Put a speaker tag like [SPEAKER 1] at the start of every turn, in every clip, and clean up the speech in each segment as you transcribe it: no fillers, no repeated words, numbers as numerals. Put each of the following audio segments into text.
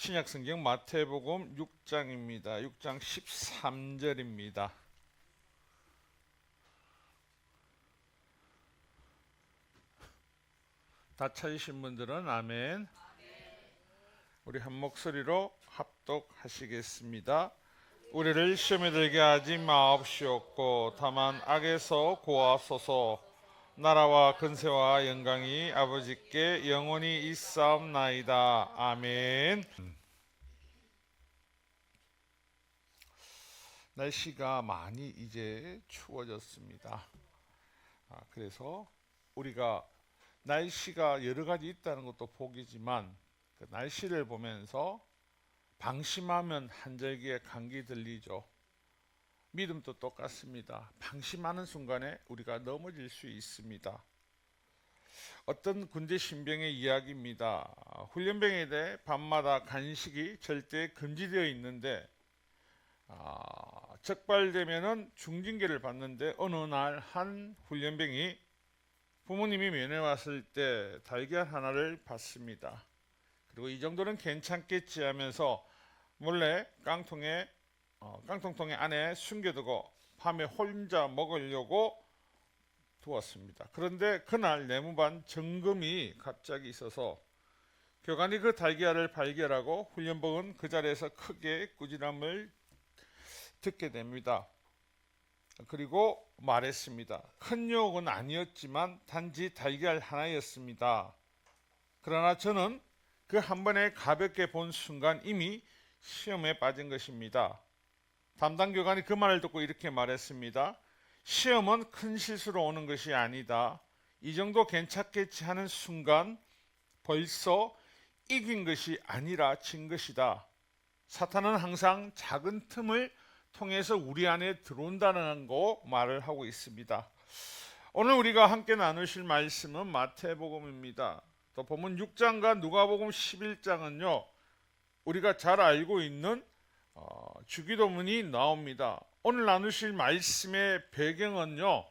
[SPEAKER 1] 신약성경 마태복음 6장입니다. 6장 13절입니다. 다 찾으신 분들은 아멘. 우리 한 목소리로 합독하시겠습니다. 우리를 시험에 들게 하지 마옵시옵고 다만 악에서 구하소서. 나라와 근세와 영광이 아버지께 영원히 있사옵나이다. 아멘. 날씨가 많이 이제 추워졌습니다. 그래서 우리가 날씨가 여러 가지 있다는 것도 복이지만 그 날씨를 보면서 방심하면 한절기에 감기 들리죠. 믿음도 똑같습니다. 방심하는 순간에 우리가 넘어질 수 있습니다. 어떤 군대 신병의 이야기입니다. 훈련병에 대해 밤마다 간식이 절대 금지되어 있는데 적발되면은 중징계를 받는데 어느 날 한 훈련병이 부모님이 면회 왔을 때 달걀 하나를 받습니다. 그리고 이 정도는 괜찮겠지 하면서 몰래 깡통통에 안에 숨겨두고 밤에 혼자 먹으려고 두었습니다. 그런데 그날 내무반 점검이 갑자기 있어서 교관이 그 달걀을 발견하고 훈련병은 그 자리에서 크게 꾸지람을 듣게 됩니다. 그리고 말했습니다. 큰 욕은 아니었지만 단지 달걀 하나였습니다. 그러나 저는 그 한 번에 가볍게 본 순간 이미 시험에 빠진 것입니다. 담당 교관이 그 말을 듣고 이렇게 말했습니다. 시험은 큰 실수로 오는 것이 아니다. 이 정도 괜찮겠지 하는 순간 벌써 이긴 것이 아니라 진 것이다. 사탄은 항상 작은 틈을 통해서 우리 안에 들어온다는 거 말을 하고 있습니다. 오늘 우리가 함께 나누실 말씀은 마태복음입니다. 또 본문 6장과 누가복음 11장은요. 우리가 잘 알고 있는 주기도문이 나옵니다. 오늘 나누실 말씀의 배경은요.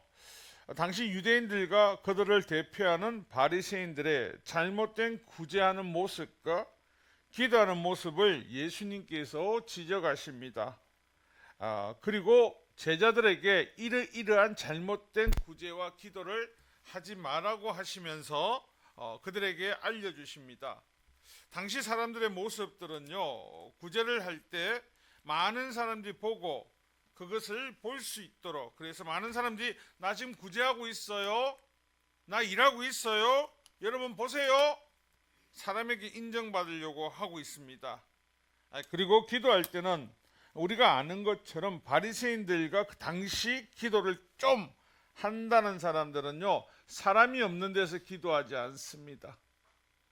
[SPEAKER 1] 당시 유대인들과 그들을 대표하는 바리새인들의 잘못된 구제하는 모습과 기도하는 모습을 예수님께서 지적하십니다. 그리고 제자들에게 이러한 잘못된 구제와 기도를 하지 말라고 하시면서 그들에게 알려주십니다. 당시 사람들의 모습들은요, 구제를 할 때 많은 사람들이 보고 그것을 볼 수 있도록, 그래서 많은 사람들이 나 지금 구제하고 있어요, 나 일하고 있어요, 여러분 보세요, 사람에게 인정받으려고 하고 있습니다. 그리고 기도할 때는 우리가 아는 것처럼 바리새인들과 그 당시 기도를 좀 한다는 사람들은요, 사람이 없는 데서 기도하지 않습니다.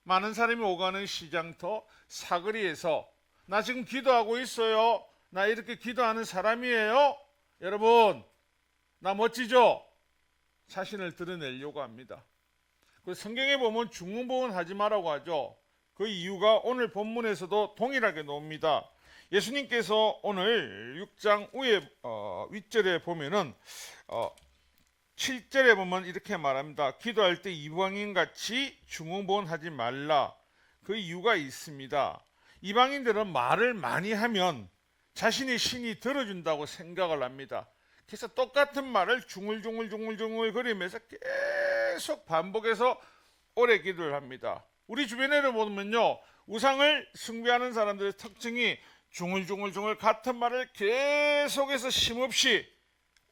[SPEAKER 1] 많은 사람이 오가는 시장터, 사거리에서 나 지금 기도하고 있어요, 나 이렇게 기도하는 사람이에요, 여러분 나 멋지죠? 자신을 드러내려고 합니다. 성경에 보면 중흥복음 하지 말라고 하죠. 그 이유가 오늘 본문에서도 동일하게 나옵니다. 예수님께서 오늘 6장 윗절에 보면은 7절에 보면 이렇게 말합니다. 기도할 때 이방인같이 중흥복음하지 말라. 그 이유가 있습니다. 이방인들은 말을 많이 하면 자신의 신이 들어준다고 생각을 합니다. 그래서 똑같은 말을 중얼중얼 거리면서 계속 반복해서 오래 기도를 합니다. 우리 주변에를 보면요, 우상을 숭배하는 사람들의 특징이 중얼중얼 같은 말을 계속해서 쉼없이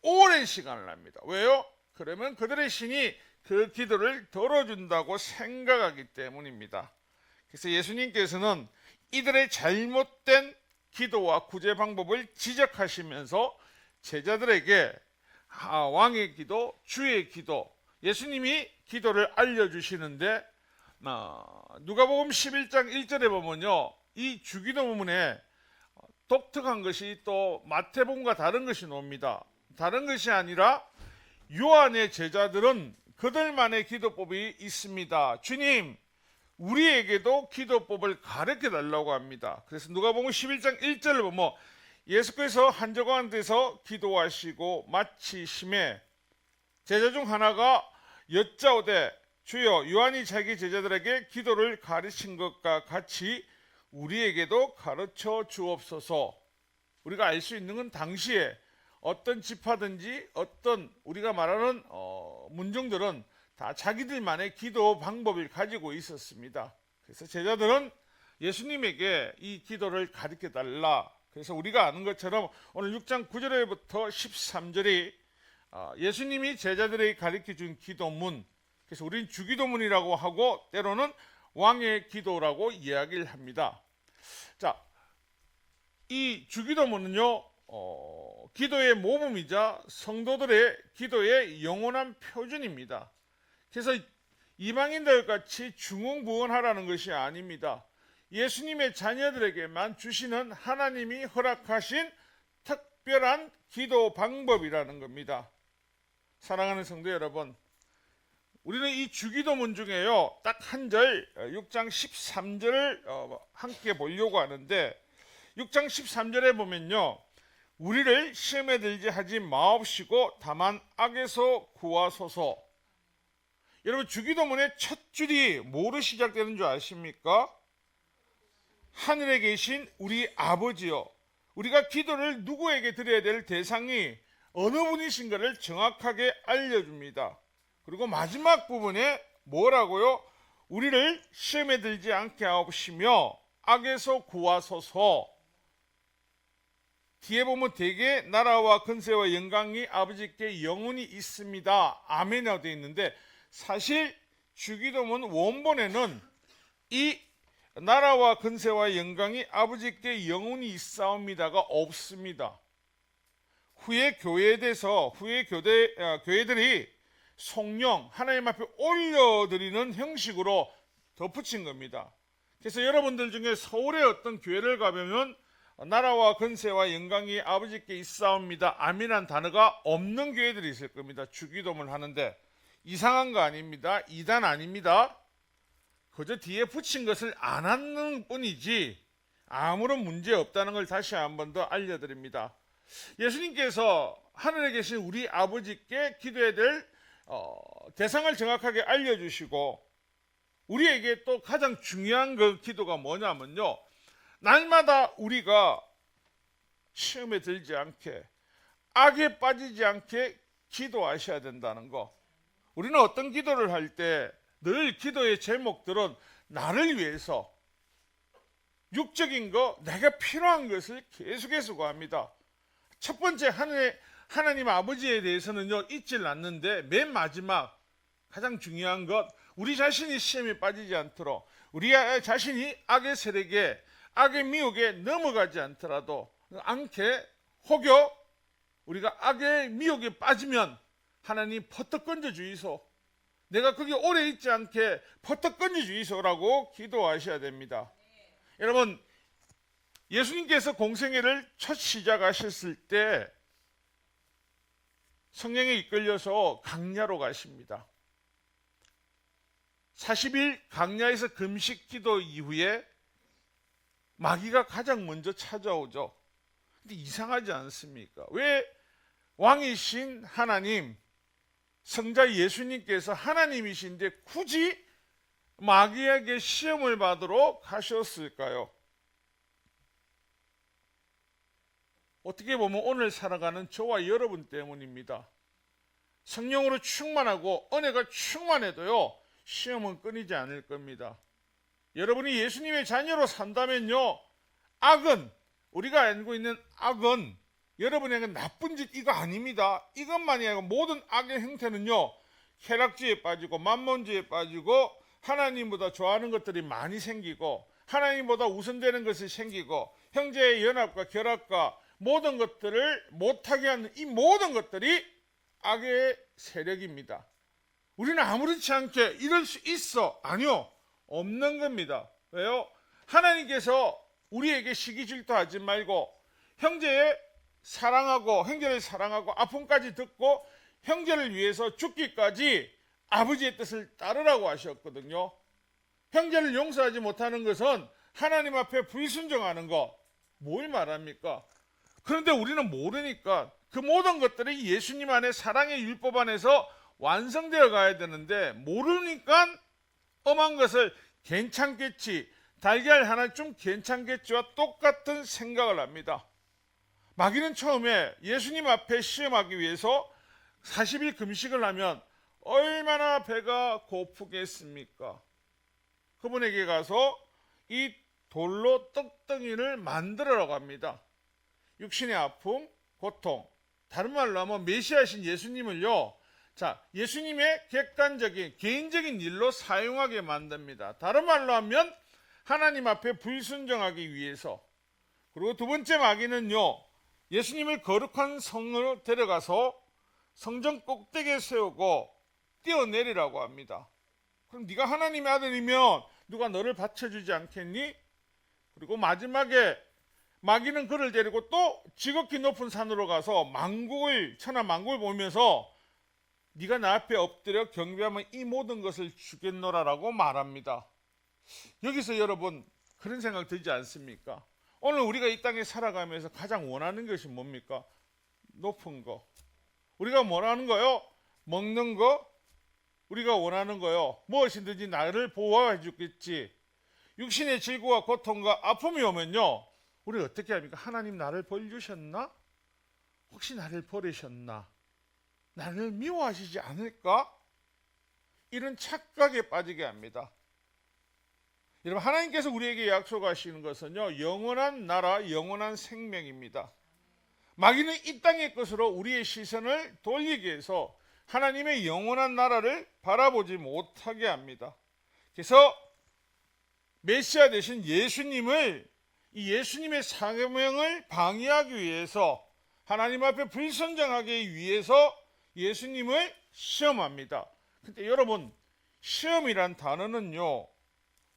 [SPEAKER 1] 오랜 시간을 합니다. 왜요? 그러면 그들의 신이 그 기도를 들어준다고 생각하기 때문입니다. 그래서 예수님께서는 이들의 잘못된 기도와 구제 방법을 지적하시면서 제자들에게 왕의 기도, 주의 기도, 예수님이 기도를 알려주시는데 누가복음 11장 1절에 보면요, 이 주기도문에 독특한 것이 또 마태복음과 다른 것이 나옵니다. 다른 것이 아니라 요한의 제자들은 그들만의 기도법이 있습니다. 주님, 우리에게도 기도법을 가르쳐 달라고 합니다. 그래서 누가복음 11장 1절을 보면 예수께서 한적한데서 기도하시고 마치심에 제자 중 하나가 여짜오되 주여, 요한이 자기 제자들에게 기도를 가르친 것과 같이 우리에게도 가르쳐 주옵소서. 우리가 알 수 있는 건 당시에 어떤 지파든지 어떤 우리가 말하는 문종들은 다 자기들만의 기도 방법을 가지고 있었습니다. 그래서 제자들은 예수님에게 이 기도를 가르쳐 달라. 그래서 우리가 아는 것처럼 오늘 6장 9절부터 13절이 예수님이 제자들에게 가르쳐 준 기도문, 그래서 우리는 주기도문이라고 하고 때로는 왕의 기도라고 이야기를 합니다. 자, 이 주기도문은요, 기도의 모범이자 성도들의 기도의 영원한 표준입니다. 그래서 이방인들 같이 중흥부원하라는 것이 아닙니다. 예수님의 자녀들에게만 주시는 하나님이 허락하신 특별한 기도 방법이라는 겁니다. 사랑하는 성도 여러분, 우리는 이 주기도문 중에요, 딱 한 절, 6장 13절을 함께 보려고 하는데, 6장 13절에 보면요, 우리를 시험에 들게 하지 마옵시고 다만 악에서 구하소서. 여러분, 주기도문의 첫 줄이 뭐로 시작되는 줄 아십니까? 하늘에 계신 우리 아버지요. 우리가 기도를 누구에게 드려야 될 대상이 어느 분이신가를 정확하게 알려줍니다. 그리고 마지막 부분에 뭐라고요? 우리를 시험에 들지 않게 하옵시며 악에서 구하소서. 뒤에 보면 대개 나라와 근세와 영광이 아버지께 영원히 있습니다. 아멘이라고 되어 있는데, 사실 주기도문 원본에는 이 나라와 근세와 영광이 아버지께 영원히 있사옵니다가 없습니다. 후에 교회들이 성령 하나님 앞에 올려드리는 형식으로 덧붙인 겁니다. 그래서 여러분들 중에 서울의 어떤 교회를 가보면 나라와 근세와 영광이 아버지께 있사옵니다 아멘이라는 단어가 없는 교회들이 있을 겁니다. 주기도문을 하는데 이상한 거 아닙니다. 이단 아닙니다. 그저 뒤에 붙인 것을 안 하는 뿐이지 아무런 문제 없다는 걸 다시 한 번 더 알려드립니다. 예수님께서 하늘에 계신 우리 아버지께 기도해야 될 대상을 정확하게 알려주시고, 우리에게 또 가장 중요한 그 기도가 뭐냐면요, 날마다 우리가 시험에 들지 않게, 악에 빠지지 않게 기도하셔야 된다는 거. 우리는 어떤 기도를 할 때 늘 기도의 제목들은 나를 위해서 육적인 거, 내가 필요한 것을 계속해서 구합니다. 첫 번째 하나님 아버지에 대해서는요 잊질 않는데, 맨 마지막 가장 중요한 것, 우리 자신이 시험에 빠지지 않도록, 우리 자신이 악의 세력에, 악의 미혹에 넘어가지 않게 혹여 우리가 악의 미혹에 빠지면 하나님 퍼뜩 건져 주이소, 내가 거기 오래 있지 않게 퍼뜩 건져 주이소라고 기도하셔야 됩니다. 여러분, 예수님께서 공생애를 첫 시작하셨을 때 성령에 이끌려서 강야로 가십니다. 40일 강야에서 금식 기도 이후에 마귀가 가장 먼저 찾아오죠. 근데 이상하지 않습니까? 왜 왕이신 하나님, 성자 예수님께서 하나님이신데 굳이 마귀에게 시험을 받으러 가셨을까요? 어떻게 보면 오늘 살아가는 저와 여러분 때문입니다. 성령으로 충만하고 은혜가 충만해도요 시험은 끊이지 않을 겁니다. 여러분이 예수님의 자녀로 산다면요, 악은, 우리가 알고 있는 악은 여러분에게 나쁜 짓 이거 아닙니다. 이것만이 아니고 모든 악의 형태는요, 쾌락주의에 빠지고 만몬주의에 빠지고 하나님보다 좋아하는 것들이 많이 생기고 하나님보다 우선되는 것이 생기고 형제의 연합과 결합과 모든 것들을 못하게 하는 이 모든 것들이 악의 세력입니다. 우리는 아무렇지 않게 이럴 수 있어. 아니요, 없는 겁니다. 왜요? 하나님께서 우리에게 시기 질투하지 말고 형제를 사랑하고 아픔까지 듣고 형제를 위해서 죽기까지 아버지의 뜻을 따르라고 하셨거든요. 형제를 용서하지 못하는 것은 하나님 앞에 불순종하는 거, 뭘 말합니까? 그런데 우리는 모르니까 그 모든 것들이 예수님 안에 사랑의 율법 안에서 완성되어 가야 되는데 모르니까 엄한 것을 괜찮겠지, 달걀 하나 좀 괜찮겠지와 똑같은 생각을 합니다. 마귀는 처음에 예수님 앞에 시험하기 위해서 40일 금식을 하면 얼마나 배가 고프겠습니까? 그분에게 가서 이 돌로 떡덩이를 만들어라고 합니다. 육신의 아픔, 고통, 다른 말로 하면 메시아신 예수님을요, 자, 예수님의 객관적인 개인적인 일로 사용하게 만듭니다. 다른 말로 하면 하나님 앞에 불순종하기 위해서. 그리고 두 번째 마귀는요, 예수님을 거룩한 성으로 데려가서 성전 꼭대기에 세우고 뛰어내리라고 합니다. 그럼 네가 하나님의 아들이면 누가 너를 받쳐주지 않겠니? 그리고 마지막에 마귀는 그를 데리고 또 지극히 높은 산으로 가서 천하 만국을 보면서 네가 나 앞에 엎드려 경배하면 이 모든 것을 주겠노라라고 말합니다. 여기서 여러분 그런 생각 들지 않습니까? 오늘 우리가 이 땅에 살아가면서 가장 원하는 것이 뭡니까? 높은 거. 우리가 원하는 거요? 먹는 거? 우리가 원하는 거요? 무엇이든지 나를 보호해 주겠지. 육신의 질고와 고통과 아픔이 오면요, 우리 어떻게 합니까? 하나님 나를 버리셨나? 혹시 나를 버리셨나? 나를 미워하시지 않을까? 이런 착각에 빠지게 합니다. 여러분, 하나님께서 우리에게 약속하시는 것은요, 영원한 나라, 영원한 생명입니다. 마귀는 이 땅의 것으로 우리의 시선을 돌리기 위해서 하나님의 영원한 나라를 바라보지 못하게 합니다. 그래서 메시아 되신 예수님을, 이 예수님의 사명을 방해하기 위해서, 하나님 앞에 불순종하기 위해서 예수님을 시험합니다. 근데 여러분, 시험이란 단어는요,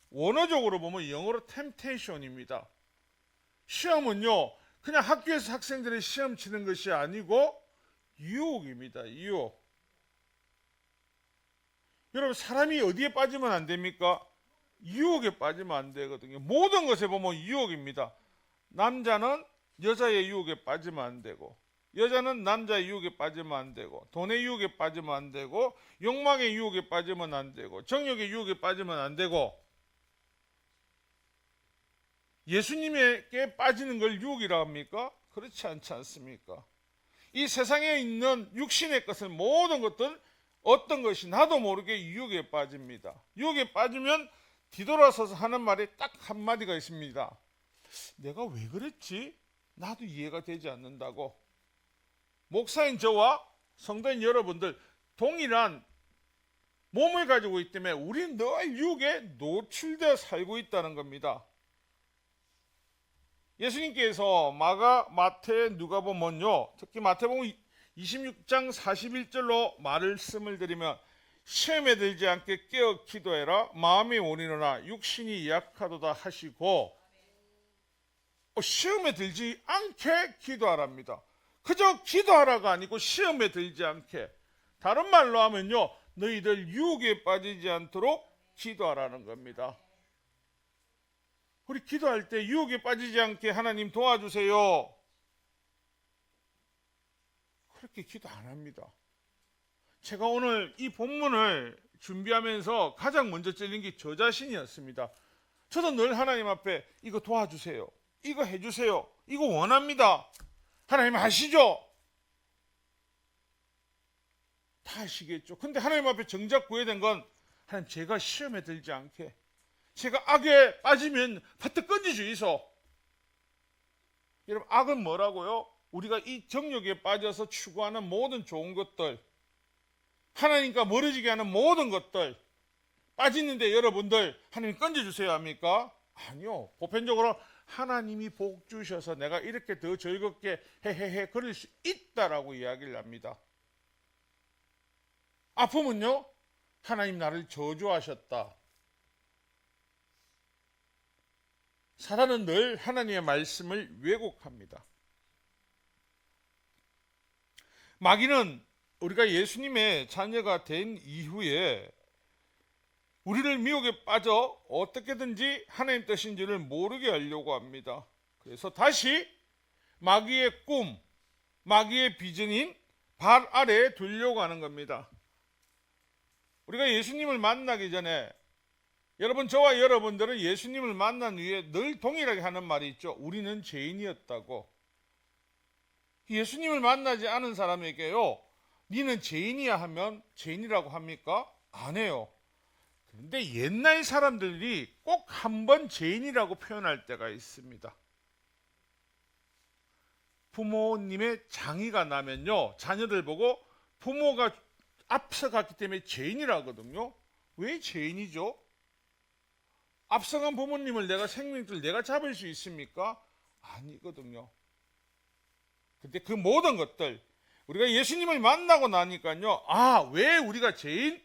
[SPEAKER 1] 원어적으로 보면 영어로 temptation입니다. 시험은요, 그냥 학교에서 학생들이 시험 치는 것이 아니고 유혹입니다. 유혹. 여러분, 사람이 어디에 빠지면 안 됩니까? 유혹에 빠지면 안 되거든요. 모든 것에 보면 유혹입니다. 남자는 여자의 유혹에 빠지면 안 되고, 여자는 남자의 유혹에 빠지면 안 되고, 돈의 유혹에 빠지면 안 되고, 욕망의 유혹에 빠지면 안 되고, 정욕의 유혹에 빠지면 안 되고, 예수님에게 빠지는 걸 유혹이라 합니까? 그렇지 않지 않습니까? 이 세상에 있는 육신의 것은 모든 것들, 어떤 것이 나도 모르게 유혹에 빠집니다. 유혹에 빠지면 뒤돌아서서 하는 말이 딱 한마디가 있습니다. 내가 왜 그랬지? 나도 이해가 되지 않는다고. 목사인 저와 성도인 여러분들 동일한 몸을 가지고 있기 때문에 우리는 늘 유혹에 노출되어 살고 있다는 겁니다. 예수님께서 마태, 누가복음은요, 특히 마태복음 26장 41절로 말씀을 드리면, 시험에 들지 않게 깨어 기도해라. 마음이 원이노나 육신이 약하도다 하시고, 시험에 들지 않게 기도하랍니다. 그저 기도하라가 아니고 시험에 들지 않게. 다른 말로 하면요, 너희들 유혹에 빠지지 않도록 기도하라는 겁니다. 우리 기도할 때 유혹에 빠지지 않게 하나님 도와주세요. 그렇게 기도 안 합니다. 제가 오늘 이 본문을 준비하면서 가장 먼저 찔린 게 저 자신이었습니다. 저도 늘 하나님 앞에 이거 도와주세요. 이거 해주세요. 이거 원합니다. 하나님 아시죠? 다 아시겠죠. 근데 하나님 앞에 정작 구해야 된 건, 하나님 제가 시험에 들지 않게, 제가 악에 빠지면 파트 건지주의소. 여러분, 악은 뭐라고요? 우리가 이 정욕에 빠져서 추구하는 모든 좋은 것들, 하나님과 멀어지게 하는 모든 것들 빠지는데 여러분들 하나님 건져주세요 합니까? 아니요. 보편적으로 하나님이 복 주셔서 내가 이렇게 더 즐겁게 헤헤헤 그럴 수 있다라고 이야기를 합니다. 아픔은요, 하나님 나를 저주하셨다. 사단은 늘 하나님의 말씀을 왜곡합니다. 마귀는 우리가 예수님의 자녀가 된 이후에 우리를 미혹에 빠져 어떻게든지 하나님 뜻인지를 모르게 하려고 합니다. 그래서 다시 마귀의 꿈, 마귀의 비전인 발 아래에 두려고 하는 겁니다. 우리가 예수님을 만나기 전에 여러분, 저와 여러분들은 예수님을 만난 후에 늘 동일하게 하는 말이 있죠. 우리는 죄인이었다고. 예수님을 만나지 않은 사람에게요, 니는 죄인이야 하면 죄인이라고 합니까? 안 해요. 그런데 옛날 사람들이 꼭 한 번 죄인이라고 표현할 때가 있습니다. 부모님의 장의가 나면요, 자녀들 보고 부모가 앞서갔기 때문에 죄인이라 하거든요. 왜 죄인이죠? 앞서간 부모님을 내가 생명줄 내가 잡을 수 있습니까? 아니거든요. 근데 그 모든 것들, 우리가 예수님을 만나고 나니까요, 왜 우리가 죄인?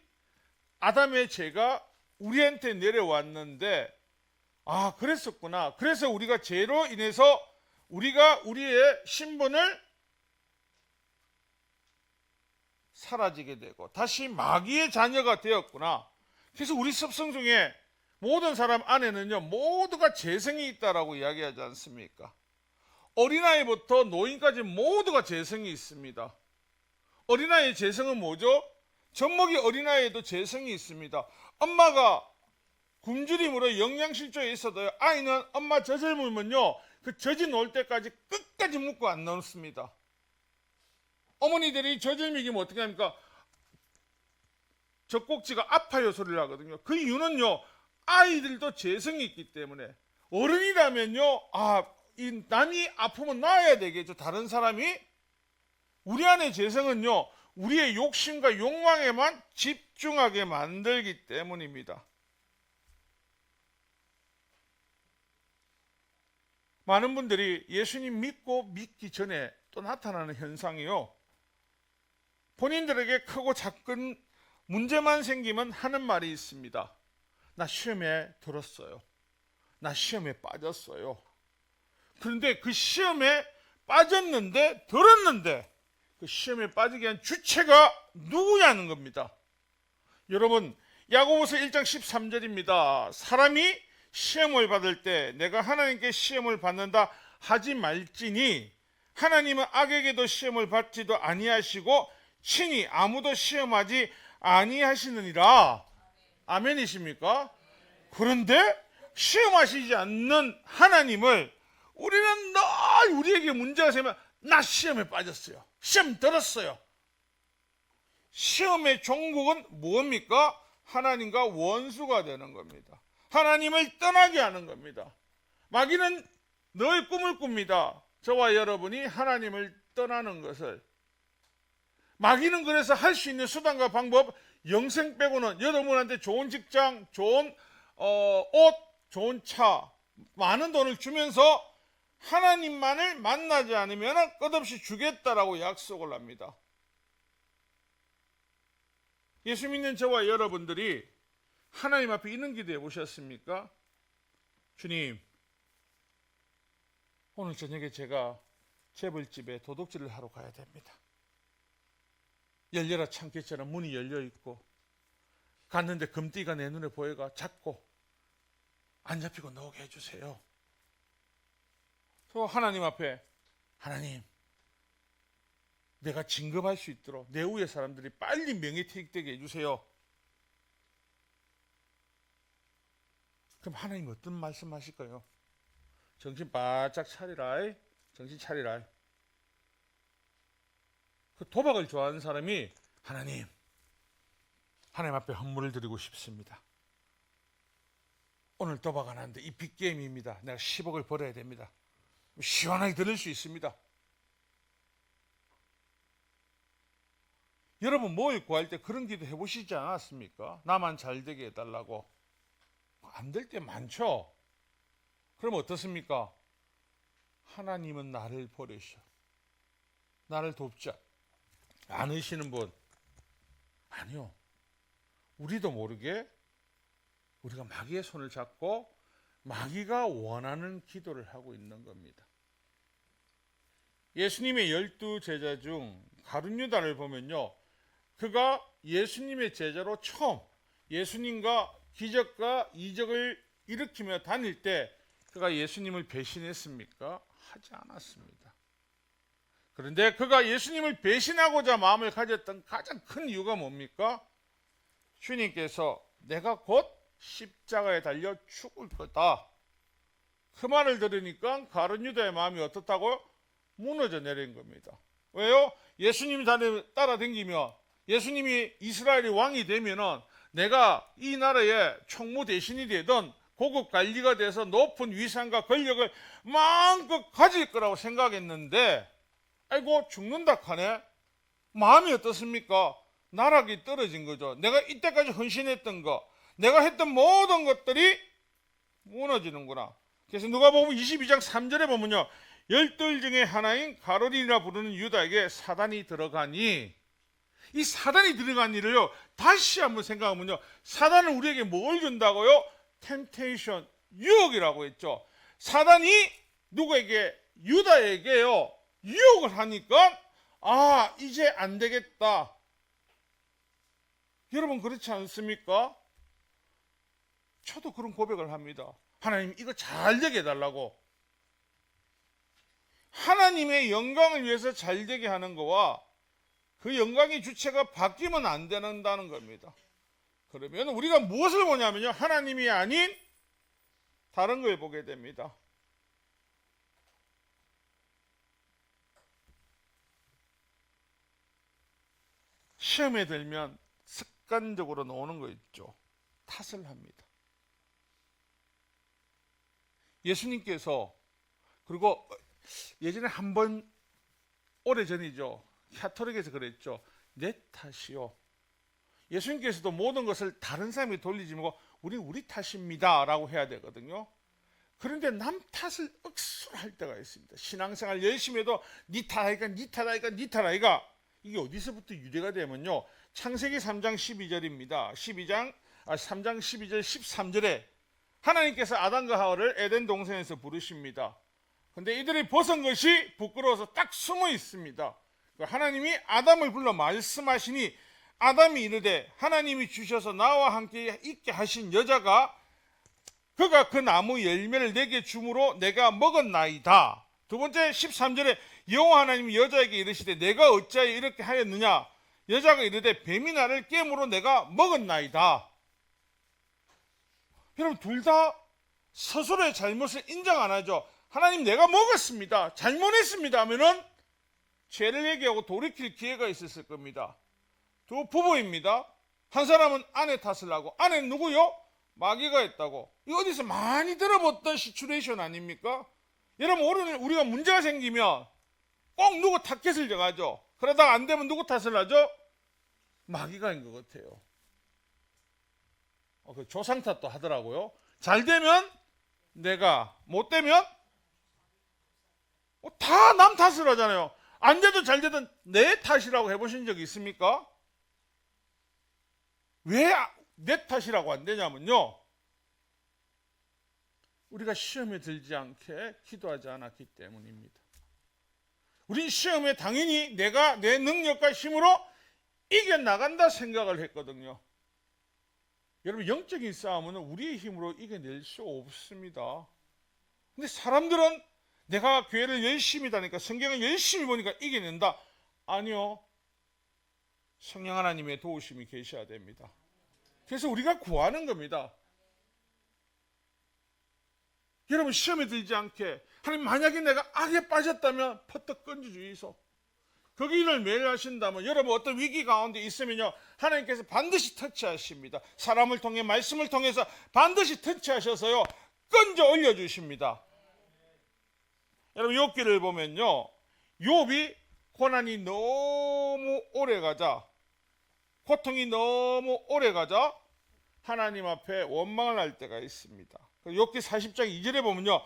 [SPEAKER 1] 아담의 죄가 우리한테 내려왔는데, 그랬었구나. 그래서 우리가 죄로 인해서 우리가 우리의 신분을 사라지게 되고 다시 마귀의 자녀가 되었구나. 그래서 우리 습성 중에 모든 사람 안에는요, 모두가 재성이 있다라고 이야기하지 않습니까? 어린아이부터 노인까지 모두가 재성이 있습니다. 어린아이의 재성은 뭐죠? 젖먹이 어린아이에도 재성이 있습니다. 엄마가 굶주림으로 영양실조에 있어도 아이는 엄마 젖을 물면요, 그 젖이 놓을 때까지 끝까지 묻고 안 놓습니다. 어머니들이 젖을 먹이면 어떻게 합니까? 젖꼭지가 아파요 소리를 하거든요. 그 이유는요, 아이들도 재성이 있기 때문에. 어른이라면요, 남이 아프면 나아야 되겠죠. 다른 사람이. 우리 안의 재성은요, 우리의 욕심과 욕망에만 집중하게 만들기 때문입니다. 많은 분들이 예수님 믿고 믿기 전에 또 나타나는 현상이요, 본인들에게 크고 작은 문제만 생기면 하는 말이 있습니다. 나 시험에 들었어요. 나 시험에 빠졌어요. 그런데 그 시험에 빠졌는데, 들었는데 그 시험에 빠지게 한 주체가 누구냐는 겁니다. 여러분, 야고보서 1장 13절입니다. 사람이 시험을 받을 때 내가 하나님께 시험을 받는다 하지 말지니 하나님은 악에게도 시험을 받지도 아니하시고 친히 아무도 시험하지 아니하시느니라. 아멘이십니까? 그런데 시험하시지 않는 하나님을 우리는 늘 우리에게 문제가 생기면 나 시험에 빠졌어요. 시험 들었어요. 시험의 종국은 뭡니까? 하나님과 원수가 되는 겁니다. 하나님을 떠나게 하는 겁니다. 마귀는 늘 꿈을 꿉니다. 저와 여러분이 하나님을 떠나는 것을. 마귀는 그래서 할 수 있는 수단과 방법, 영생 빼고는 여러분한테 좋은 직장, 좋은 옷, 좋은 차, 많은 돈을 주면서 하나님만을 만나지 않으면 끝없이 주겠다라고 약속을 합니다. 예수 믿는 저와 여러분들이 하나님 앞에 이런 기도해 보셨습니까? 주님, 오늘 저녁에 제가 재벌집에 도둑질을 하러 가야 됩니다. 열려라 창기처럼 문이 열려 있고 갔는데 금띠가 내 눈에 보여가 잡고 안 잡히고 나오게 해주세요. 또 하나님 앞에, 하나님, 내가 진급할 수 있도록 내 위의 사람들이 빨리 명예퇴직되게 해주세요. 그럼 하나님 어떤 말씀하실까요? 정신 바짝 차리라. 정신 차리라. 그 도박을 좋아하는 사람이 하나님 앞에 헌물을 드리고 싶습니다. 오늘 도박 안 하는데 이 빅게임입니다. 내가 10억을 벌어야 됩니다. 시원하게 드릴 수 있습니다. 여러분 뭘 구할 때 그런 기도 해보시지 않았습니까? 나만 잘 되게 해달라고. 안 될 때 많죠. 그럼 어떻습니까? 하나님은 나를 버리셔. 나를 돕지 않으시는 분. 아니요. 우리도 모르게 우리가 마귀의 손을 잡고 마귀가 원하는 기도를 하고 있는 겁니다. 예수님의 12제자 중 가룟유다를 보면요, 그가 예수님의 제자로 처음 예수님과 기적과 이적을 일으키며 다닐 때 그가 예수님을 배신했습니까? 하지 않았습니다. 그런데 그가 예수님을 배신하고자 마음을 가졌던 가장 큰 이유가 뭡니까? 주님께서 내가 곧 십자가에 달려 죽을 거다. 그 말을 들으니까 가룟 유다의 마음이 어떻다고? 무너져 내린 겁니다. 왜요? 예수님이 따라다니며 예수님이 이스라엘의 왕이 되면은 내가 이 나라의 총무 대신이 되든 고급 관리가 돼서 높은 위상과 권력을 마음껏 가질 거라고 생각했는데 아이고 죽는다 하네. 마음이 어떻습니까? 나락이 떨어진 거죠. 내가 이때까지 헌신했던 거, 내가 했던 모든 것들이 무너지는구나. 그래서 누가복음 22장 3절에 보면요, 열둘 중에 하나인 가룟이라 부르는 유다에게 사단이 들어가니, 이 사단이 들어간 일을요 다시 한번 생각하면요, 사단은 우리에게 뭘 준다고요? 템테이션, 유혹이라고 했죠. 사단이 누구에게? 유다에게요 유혹을 하니까 이제 안 되겠다. 여러분 그렇지 않습니까? 저도 그런 고백을 합니다. 하나님 이거 잘 되게 해달라고. 하나님의 영광을 위해서 잘 되게 하는 거와 그 영광의 주체가 바뀌면 안 된다는 겁니다. 그러면 우리가 무엇을 보냐면요, 하나님이 아닌 다른 걸 보게 됩니다. 시험에 들면 습관적으로 나오는 거 있죠. 탓을 합니다. 예수님께서, 그리고 예전에 한번 오래전이죠, 카톨릭에서 그랬죠. 내 탓이요. 예수님께서도 모든 것을 다른 사람이 돌리지 말고 우리 탓입니다 라고 해야 되거든요. 그런데 남 탓을 억수로 할 때가 있습니다. 신앙생활 열심히 해도 니 탓하니까 니 탓하니까 니 탓하니까. 이게 어디서부터 유래가 되면요, 창세기 3장 12절입니다. 3장 12절 13절에 하나님께서 아담과 하와를 에덴 동산에서 부르십니다. 근데 이들이 벗은 것이 부끄러워서 딱 숨어 있습니다. 하나님이 아담을 불러 말씀하시니 아담이 이르되 하나님이 주셔서 나와 함께 있게 하신 여자가 그가 그 나무 열매를 내게 주므로 내가 먹었나이다. 두 번째 13절에 여호와 하나님이 여자에게 이르시되 내가 어찌하여 이렇게 하였느냐. 여자가 이르되 뱀이 나를 깨므로 내가 먹었나이다. 여러분 둘 다 스스로의 잘못을 인정 안 하죠. 하나님 내가 먹었습니다, 잘못했습니다 하면은 죄를 얘기하고 돌이킬 기회가 있었을 겁니다. 두 부부입니다. 한 사람은 아내 탓을 하고, 아내는 누구요? 마귀가 했다고. 이거 어디서 많이 들어봤던 시츄레이션 아닙니까? 여러분 오늘 우리가 문제가 생기면 꼭 누구 탓을 정하죠. 그러다가 안 되면 누구 탓을 하죠? 마귀가인 것 같아요. 그 조상 탓도 하더라고요. 잘 되면 내가, 못 되면 다 남 탓을 하잖아요. 안 돼도 잘 되든 내 탓이라고 해보신 적이 있습니까? 왜 내 탓이라고 안 되냐면요, 우리가 시험에 들지 않게 기도하지 않았기 때문입니다. 우린 시험에 당연히 내가 내 능력과 힘으로 이겨나간다 생각을 했거든요. 여러분 영적인 싸움은 우리의 힘으로 이겨낼 수 없습니다. 근데 사람들은 내가 교회를 열심히 다니까, 성경을 열심히 보니까 이겨낸다. 아니요, 성령 하나님의 도우심이 계셔야 됩니다. 그래서 우리가 구하는 겁니다. 여러분 시험에 들지 않게, 하나님 만약에 내가 악에 빠졌다면 퍼뜩 건져주이소. 거기를 매일 하신다면 여러분 어떤 위기 가운데 있으면요, 하나님께서 반드시 터치하십니다. 사람을 통해, 말씀을 통해서 반드시 터치하셔서요 건져 올려주십니다. 여러분 욥기를 보면요, 욥이 고난이 너무 오래 가자, 고통이 너무 오래 가자 하나님 앞에 원망을 할 때가 있습니다. 욥기 40장 2절에 보면요,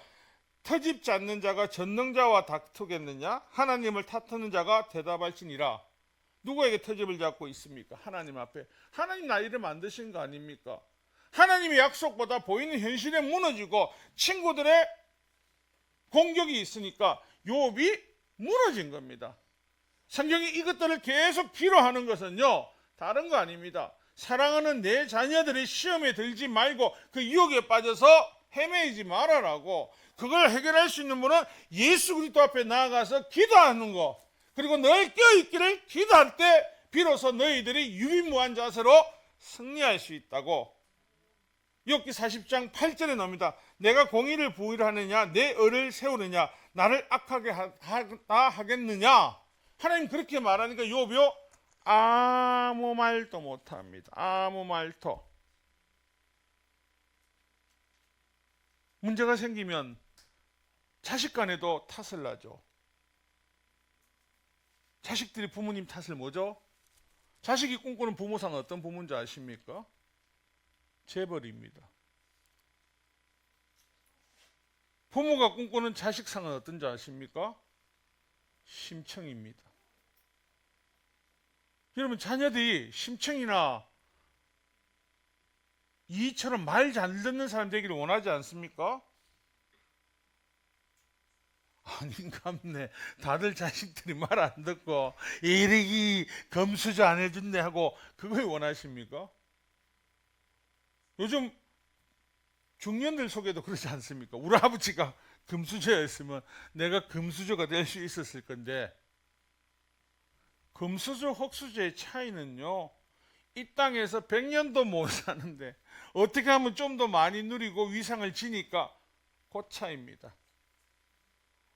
[SPEAKER 1] 터집지 않는 자가 전능자와 다투겠느냐? 하나님을 탓하는 자가 대답할지니라. 누구에게 터집을 잡고 있습니까? 하나님 앞에. 하나님 나이를 만드신 거 아닙니까? 하나님의 약속보다 보이는 현실에 무너지고 친구들의 공격이 있으니까 욥이 무너진 겁니다. 성경이 이것들을 계속 기록하는 것은요, 다른 거 아닙니다. 사랑하는 내 자녀들이 시험에 들지 말고 그 유혹에 빠져서 헤매이지 말아라고. 그걸 해결할 수 있는 분은 예수 그리스도 앞에 나아가서 기도하는 거, 그리고 늘 껴있기를 기도할 때 비로소 너희들이 유비무한 자세로 승리할 수 있다고. 욥기 40장 8절에 나옵니다. 내가 공의를 부일하느냐 내 의를 세우느냐 나를 악하게 하겠느냐. 하나님 그렇게 말하니까 욥이요 아무 말도 못합니다. 아무 말도. 문제가 생기면 자식 간에도 탓을 하죠. 자식들이 부모님 탓을 뭐죠? 자식이 꿈꾸는 부모상은 어떤 부모인지 아십니까? 재벌입니다. 부모가 꿈꾸는 자식상은 어떤지 아십니까? 심청입니다. 여러분 자녀들이 심청이나 이처럼 말 잘 듣는 사람 되기를 원하지 않습니까? 아닌갑네. 다들 자식들이 말 안 듣고 이러기 금수저 안 해준네 하고 그걸 원하십니까? 요즘 중년들 속에도 그러지 않습니까? 우리 아버지가 금수저였으면 내가 금수저가 될 수 있었을 건데, 금수저 흙수저의 차이는요, 이 땅에서 100년도 못 사는데 어떻게 하면 좀 더 많이 누리고 위상을 지니까 그 차이입니다.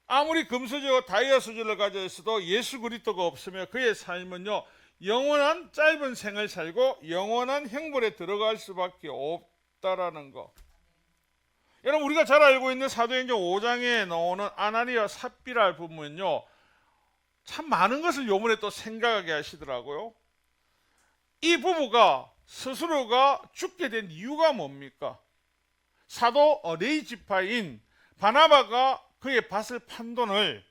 [SPEAKER 1] 아무리 금수저와 다이아 수저를 가져 있어도 예수 그리스도가 없으면 그의 삶은요 영원한 짧은 생을 살고 영원한 형벌에 들어갈 수밖에 없다라는 거. 여러분 우리가 잘 알고 있는 사도행전 5장에 나오는 아나니와 삽비라 부부는요 참 많은 것을 요번에 또 생각하게 하시더라고요. 이 부부가 스스로가 죽게 된 이유가 뭡니까? 사도 레위 지파인 바나바가 그의 밭을 판 돈을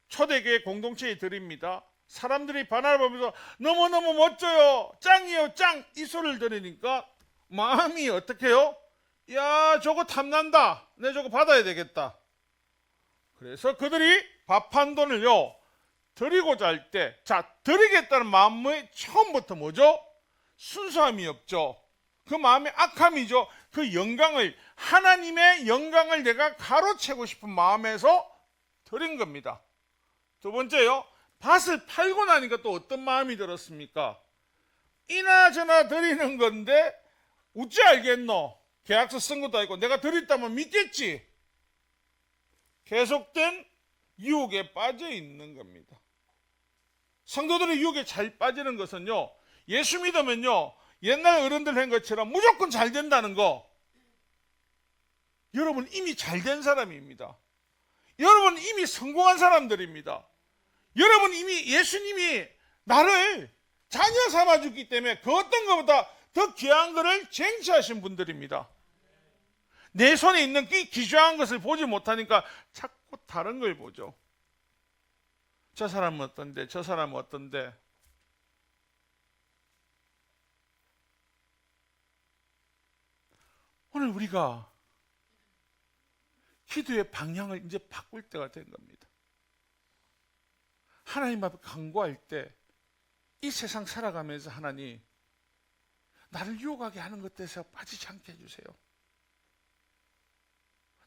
[SPEAKER 1] 초대교회 공동체에 드립니다. 사람들이 바나바를 보면서 너무너무 멋져요, 짱이요 짱, 이 소리를 들으니까 마음이 어떻게요? 야 저거 탐난다, 내 저거 받아야 되겠다. 그래서 그들이 밥 판 돈을요 드리고자 할 때, 자 드리겠다는 마음의 처음부터 뭐죠? 순수함이 없죠. 그 마음의 악함이죠. 그 영광을, 하나님의 영광을 내가 가로채고 싶은 마음에서 드린 겁니다. 두 번째요, 밭을 팔고 나니까 또 어떤 마음이 들었습니까? 이나저나 드리는 건데 어찌 알겠노? 계약서 쓴 것도 아니고 내가 드렸다면 믿겠지. 계속된 유혹에 빠져 있는 겁니다. 성도들의 유혹에 잘 빠지는 것은요, 예수 믿으면요 옛날 어른들 한 것처럼 무조건 잘 된다는 거. 여러분 이미 잘 된 사람입니다. 여러분 이미 성공한 사람들입니다. 여러분 이미 예수님이 나를 자녀 삼아주기 때문에 그 어떤 것보다 더 귀한 것을 쟁취하신 분들입니다. 내 손에 있는 이 귀중한 것을 보지 못하니까 자꾸 다른 걸 보죠. 저 사람은 어떤데, 저 사람은 어떤데. 오늘 우리가 기도의 방향을 이제 바꿀 때가 된 겁니다. 하나님 앞에 간구할 때 이 세상 살아가면서 하나님 나를 유혹하게 하는 것에서 빠지지 않게 해주세요.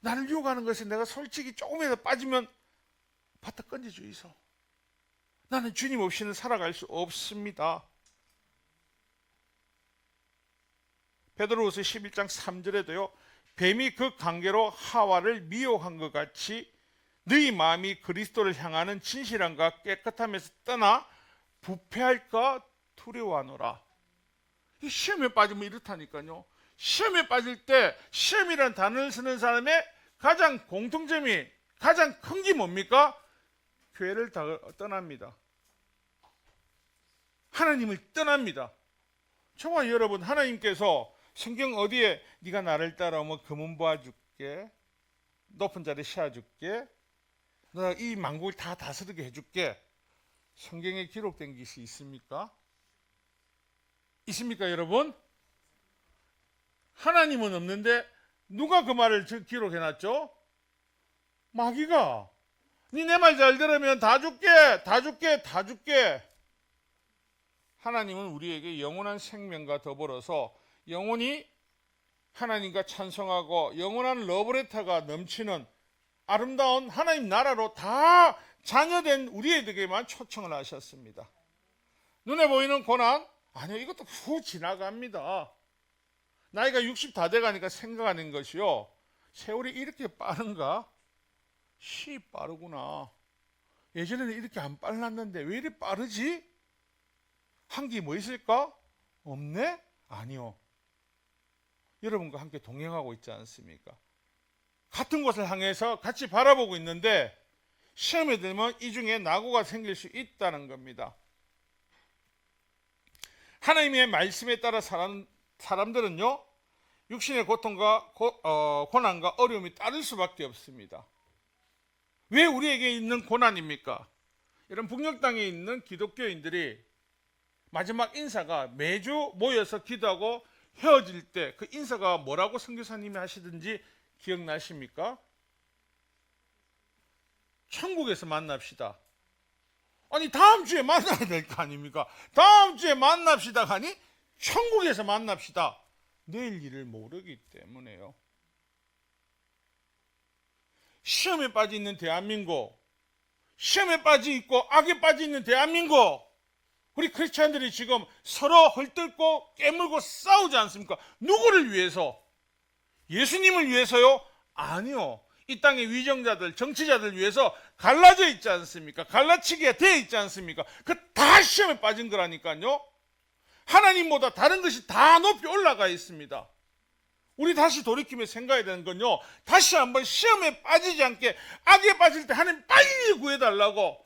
[SPEAKER 1] 나를 유혹하는 것에 내가 솔직히 조금이라도 빠지면 바닥 건져주이소. 나는 주님 없이는 살아갈 수 없습니다. 베드로후서 11장 3절에도요 뱀이 그 관계로 하와를 미혹한 것 같이 너희 마음이 그리스도를 향하는 진실함과 깨끗함에서 떠나 부패할까 두려워하노라. 이 시험에 빠지면 이렇다니까요. 시험에 빠질 때 시험이라는 단어를 쓰는 사람의 가장 공통점이, 가장 큰 게 뭡니까? 교회를 떠납니다. 하나님을 떠납니다. 정말 여러분, 하나님께서 성경 어디에 네가 나를 따라오면 금은 보아줄게, 높은 자리에 씌워줄게, 내가 이 만국을 다 다스리게 해줄게, 성경에 기록된 것이 있습니까? 있습니까 여러분? 하나님은 없는데 누가 그 말을 기록해놨죠? 마귀가. 네 내 말 잘 들으면 다 줄게, 다 줄게, 다 줄게. 하나님은 우리에게 영원한 생명과 더불어서 영원히 하나님과 찬송하고 영원한 러브레터가 넘치는 아름다운 하나님 나라로 다 자녀된 우리에게만 초청을 하셨습니다. 눈에 보이는 고난? 아니요, 이것도 후 지나갑니다. 나이가 60 다 돼가니까 생각하는 것이요, 세월이 이렇게 빠른가? 시 빠르구나. 예전에는 이렇게 안 빨랐는데 왜 이렇게 빠르지? 한 게 뭐 있을까? 없네? 아니요. 여러분과 함께 동행하고 있지 않습니까? 같은 곳을 향해서 같이 바라보고 있는데 시험에 들면 이 중에 낙오가 생길 수 있다는 겁니다. 하나님의 말씀에 따라 사람들은요, 육신의 고통과 고난과 어려움이 따를 수밖에 없습니다. 왜 우리에게 있는 고난입니까? 이런 북녘 땅에 있는 기독교인들이 마지막 인사가 매주 모여서 기도하고 헤어질 때 그 인사가 뭐라고 선교사님이 하시든지 기억나십니까? 천국에서 만납시다. 아니, 다음 주에 만나야 될 거 아닙니까? 다음 주에 만납시다 하니 천국에서 만납시다. 내일 일을 모르기 때문에요. 시험에 빠져 있는 대한민국, 시험에 빠져 있고 악에 빠져 있는 대한민국, 우리 크리스찬들이 지금 서로 헐뜯고 깨물고 싸우지 않습니까? 누구를 위해서? 예수님을 위해서요? 아니요. 이 땅의 위정자들, 정치자들 위해서 갈라져 있지 않습니까? 갈라치기가 되어 있지 않습니까? 그 다 시험에 빠진 거라니까요. 하나님보다 다른 것이 다 높이 올라가 있습니다. 우리 다시 돌이키며 생각해야 되는 건요, 다시 한번 시험에 빠지지 않게, 악에 빠질 때 하나님 빨리 구해달라고,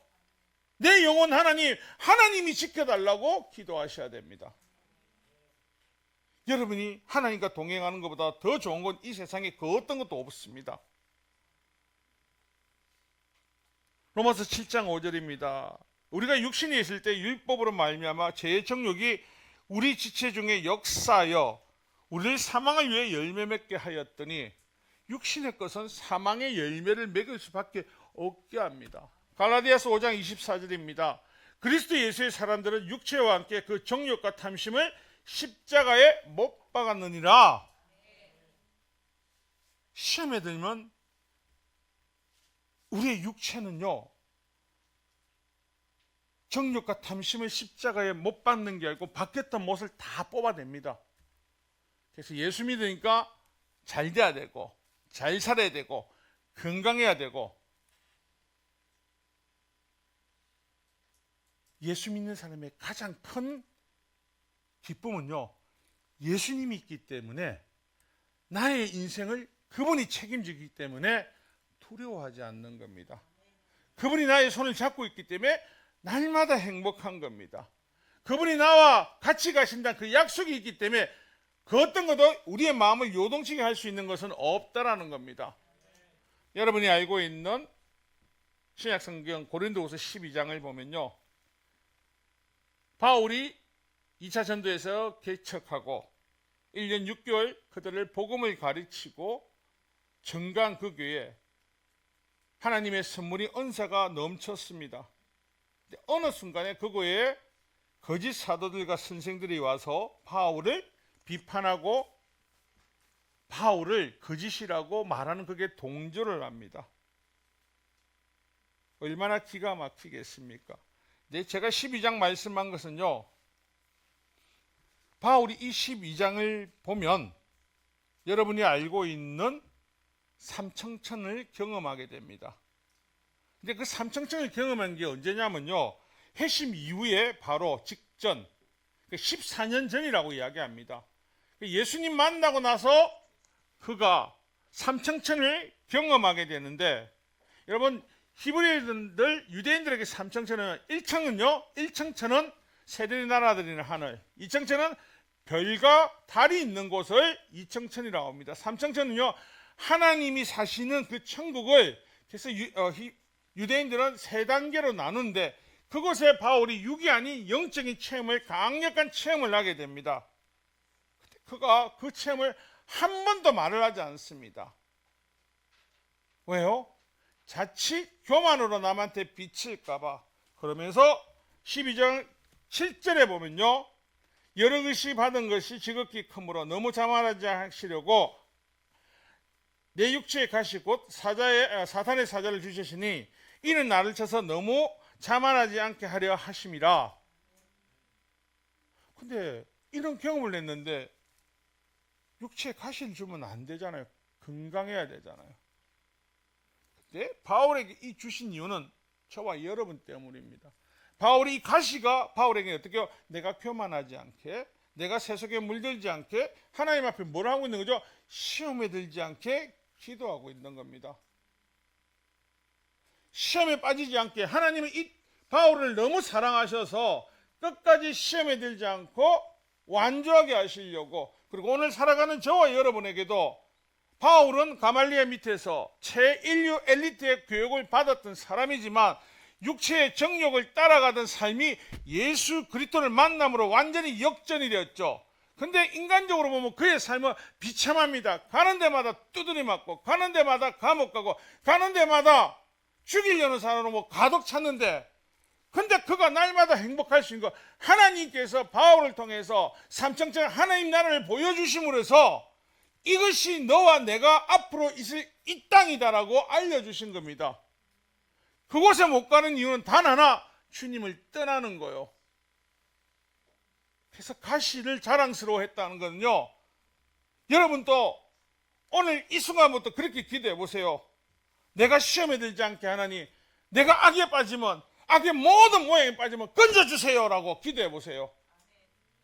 [SPEAKER 1] 내 영혼 하나님이 지켜달라고 기도하셔야 됩니다. 여러분이 하나님과 동행하는 것보다 더 좋은 건 이 세상에 그 어떤 것도 없습니다. 로마서 7장 5절입니다. 우리가 육신에 있을 때 율법으로 말미암아 죄의 정욕이 우리 지체 중에 역사하여 우리를 사망을 위해 열매 맺게 하였더니 육신의 것은 사망의 열매를 맺을 수밖에 없게 합니다. 갈라디아서 5장 24절입니다. 그리스도 예수의 사람들은 육체와 함께 그 정욕과 탐심을 십자가에 못 박았느니라. 시험에 들면 우리의 육체는요, 정욕과 탐심을 십자가에 못 박는 게 아니고 박혔던 못을 다 뽑아냅니다. 그래서 예수 믿으니까 잘 돼야 되고, 잘 살아야 되고, 건강해야 되고, 예수 믿는 사람의 가장 큰 기쁨은요, 예수님이 있기 때문에 나의 인생을 그분이 책임지기 때문에 두려워하지 않는 겁니다. 그분이 나의 손을 잡고 있기 때문에 날마다 행복한 겁니다. 그분이 나와 같이 가신다는 그 약속이 있기 때문에 그 어떤 것도 우리의 마음을 요동치게 할 수 있는 것은 없다라는 겁니다. 여러분이 알고 있는 신약성경 고린도후서 12장을 보면요, 바울이 2차 전도에서 개척하고 1년 6개월 그들을 복음을 가르치고 증거한 그 교회에 하나님의 선물이 은사가 넘쳤습니다. 어느 순간에 그 교회에 거짓 사도들과 선생들이 와서 바울을 비판하고 바울을 거짓이라고 말하는 그게 동조를 합니다. 얼마나 기가 막히겠습니까? 제가 12장 말씀한 것은요, 바울이 이 12장을 보면 여러분이 알고 있는 삼청천을 경험하게 됩니다. 근데 그 삼청천을 경험한 게 언제냐면요, 회심 이후에 바로 직전, 14년 전이라고 이야기합니다. 예수님 만나고 나서 그가 삼청천을 경험하게 되는데, 여러분, 히브리인들, 유대인들에게 삼청천은 1청천은 새들이 날아다니는 하늘, 2청천은 별과 달이 있는 곳을 2청천이라고 합니다. 3청천은요, 하나님이 사시는 그 천국을, 그래서 유대인들은 세 단계로 나누는데 그곳에 바울이 육이 아닌 영적인 체험을, 강력한 체험을 하게 됩니다. 그가 그 체험을 한 번도 말을 하지 않습니다. 왜요? 자칫 교만으로 남한테 비칠까봐. 그러면서 12장 7절에 보면요, 여러 것이 받은 것이 지극히 크므로 너무 자만하지 하시려고 내 육체의 가시 곧 사탄의 사자를 주시니 이는 나를 쳐서 너무 자만하지 않게 하려 하심이라. 근데 이런 경험을 했는데 육체에 가시를 주면 안 되잖아요. 건강해야 되잖아요. 근데 바울에게 이 주신 이유는 저와 여러분 때문입니다. 바울이 이 가시가 바울에게 어떻게 내가 교만하지 않게, 내가 세속에 물들지 않게 하나님 앞에 뭘 하고 있는 거죠? 시험에 들지 않게 기도하고 있는 겁니다. 시험에 빠지지 않게 하나님은 이 바울을 너무 사랑하셔서 끝까지 시험에 들지 않고 완주하게 하시려고, 그리고 오늘 살아가는 저와 여러분에게도 바울은 가말리엘 밑에서 최인류 엘리트의 교육을 받았던 사람이지만 육체의 정욕을 따라가던 삶이 예수 그리스도를 만남으로 완전히 역전이 되었죠. 근데 인간적으로 보면 그의 삶은 비참합니다. 가는 데마다 두드려 맞고, 가는 데마다 감옥 가고, 가는 데마다 죽이려는 사람으로 가독 찾는데, 근데 그가 날마다 행복할 수 있는 거, 하나님께서 바울을 통해서 삼층층 하나님 나라를 보여주심으로 해서 이것이 너와 내가 앞으로 있을 이 땅이다라고 알려주신 겁니다. 그곳에 못 가는 이유는 단 하나, 주님을 떠나는 거요. 그래서 가시를 자랑스러워 했다는 거는요, 여러분도 오늘 이 순간부터 그렇게 기도해 보세요. 내가 시험에 들지 않게 하나님, 내가 악에 빠지면, 악의 모든 모양에 빠지면 건져주세요 라고 기도해 보세요.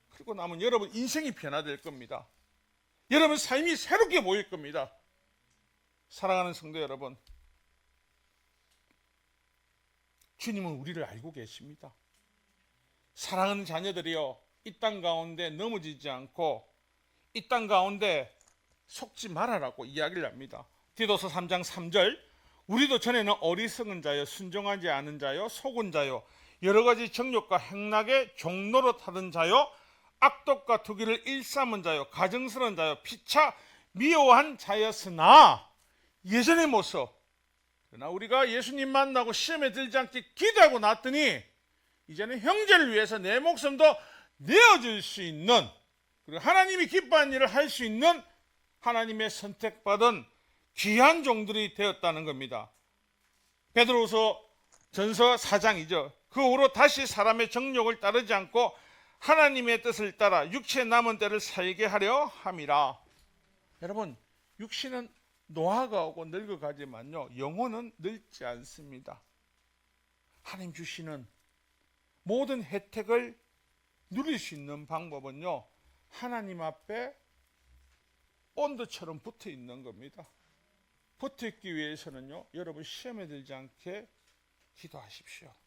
[SPEAKER 1] 그리고 나면 여러분 인생이 변화될 겁니다. 여러분 삶이 새롭게 보일 겁니다. 사랑하는 성도 여러분, 주님은 우리를 알고 계십니다. 사랑하는 자녀들이여, 이 땅 가운데 넘어지지 않고 이 땅 가운데 속지 말아라고 이야기를 합니다. 디도서 3장 3절, 우리도 전에는 어리석은 자요, 순종하지 않은 자요, 속은 자요, 여러 가지 정욕과 행락의 종로로 타던 자요, 악독과 투기를 일삼은 자요, 가증스러운 자요, 피차 미워한 자였으나 예전의 모습, 그러나 우리가 예수님 만나고 시험에 들지 않게 기도하고 났더니 이제는 형제를 위해서 내 목숨도 내어줄 수 있는, 그리고 하나님이 기뻐하는 일을 할 수 있는 하나님의 선택받은 귀한 종들이 되었다는 겁니다. 베드로후서 전서 4장이죠. 그 후로 다시 사람의 정욕을 따르지 않고 하나님의 뜻을 따라 육체의 남은 때를 살게 하려 함이라. 여러분, 육신은 노화가오고 늙어가지만요, 영혼은 늙지 않습니다. 하나님 주시는 모든 혜택을 누릴 수 있는 방법은요, 하나님 앞에 온도처럼 붙어 있는 겁니다. 붙어 있기 위해서는요, 여러분 시험에 들지 않게 기도하십시오.